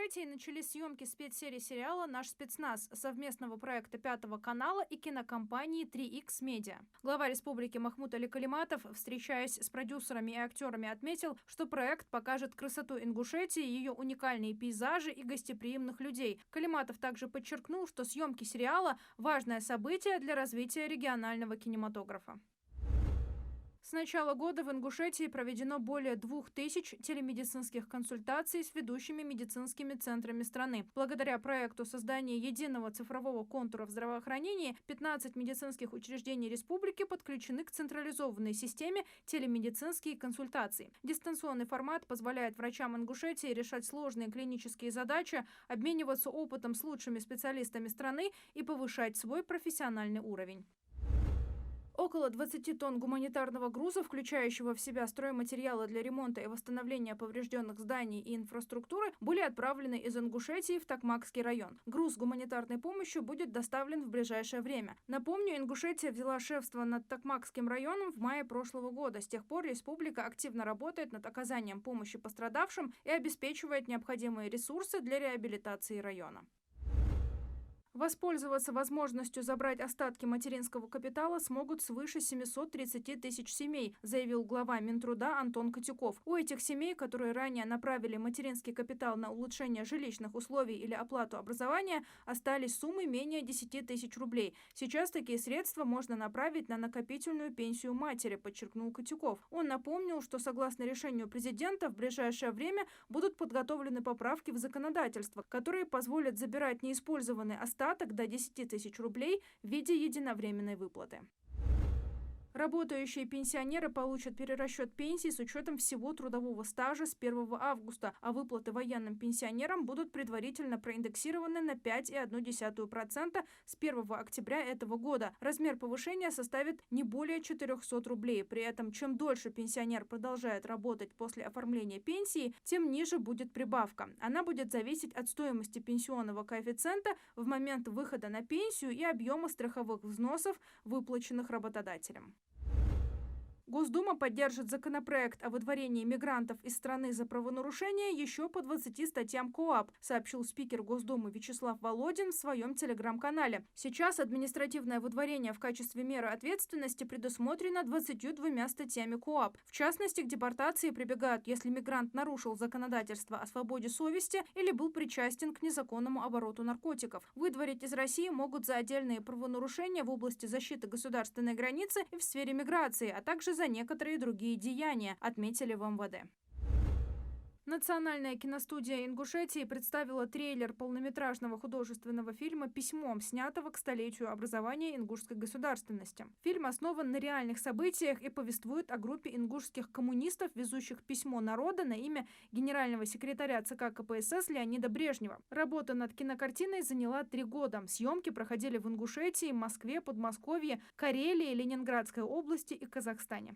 Ингушетии начались съемки спецсерии сериала «Наш спецназ» совместного проекта Пятого канала и кинокомпании 3X Media. Глава республики Махмуд Али Калиматов, встречаясь с продюсерами и актерами, отметил, что проект покажет красоту Ингушетии, ее уникальные пейзажи и гостеприимных людей. Калиматов также подчеркнул, что съемки сериала – важное событие для развития регионального кинематографа. С начала года в Ингушетии проведено более 2000 телемедицинских консультаций с ведущими медицинскими центрами страны. Благодаря проекту создания единого цифрового контура в здравоохранении 15 медицинских учреждений республики подключены к централизованной системе телемедицинские консультации. Дистанционный формат позволяет врачам Ингушетии решать сложные клинические задачи, обмениваться опытом с лучшими специалистами страны и повышать свой профессиональный уровень. Около 20 тонн гуманитарного груза, включающего в себя стройматериалы для ремонта и восстановления поврежденных зданий и инфраструктуры, были отправлены из Ингушетии в Токмакский район. Груз гуманитарной помощью будет доставлен в ближайшее время. Напомню, Ингушетия взяла шефство над Токмакским районом в мае прошлого года. С тех пор республика активно работает над оказанием помощи пострадавшим и обеспечивает необходимые ресурсы для реабилитации района. Воспользоваться возможностью забрать остатки материнского капитала смогут свыше 730 тысяч семей, заявил глава Минтруда Антон Котюков. У этих семей, которые ранее направили материнский капитал на улучшение жилищных условий или оплату образования, остались суммы менее 10 тысяч рублей. Сейчас такие средства можно направить на накопительную пенсию матери, подчеркнул Котюков. Он напомнил, что согласно решению президента в ближайшее время будут подготовлены поправки в законодательство, которые позволят забирать неиспользованные остатки до 10 тысяч рублей в виде единовременной выплаты. Работающие пенсионеры получат перерасчет пенсии с учетом всего трудового стажа с 1 августа, а выплаты военным пенсионерам будут предварительно проиндексированы на 5,1% с 1 октября этого года. Размер повышения составит не более 400 рублей. При этом, чем дольше пенсионер продолжает работать после оформления пенсии, тем ниже будет прибавка. Она будет зависеть от стоимости пенсионного коэффициента в момент выхода на пенсию и объема страховых взносов, выплаченных работодателем. Госдума поддержит законопроект о выдворении мигрантов из страны за правонарушения еще по 20 статьям КоАП, сообщил спикер Госдумы Вячеслав Володин в своем телеграм-канале. Сейчас административное выдворение в качестве меры ответственности предусмотрено 22 статьями КоАП. В частности, к депортации прибегают, если мигрант нарушил законодательство о свободе совести или был причастен к незаконному обороту наркотиков. Выдворить из России могут за отдельные правонарушения в области защиты государственной границы и в сфере миграции, а также за некоторые другие деяния, отметили в МВД. Национальная киностудия Ингушетии представила трейлер полнометражного художественного фильма «Письмо», снятого к столетию образования ингушской государственности. Фильм основан на реальных событиях и повествует о группе ингушских коммунистов, везущих письмо народа на имя генерального секретаря ЦК КПСС Леонида Брежнева. Работа над кинокартиной заняла 3 года. Съемки проходили в Ингушетии, Москве, Подмосковье, Карелии, Ленинградской области и Казахстане.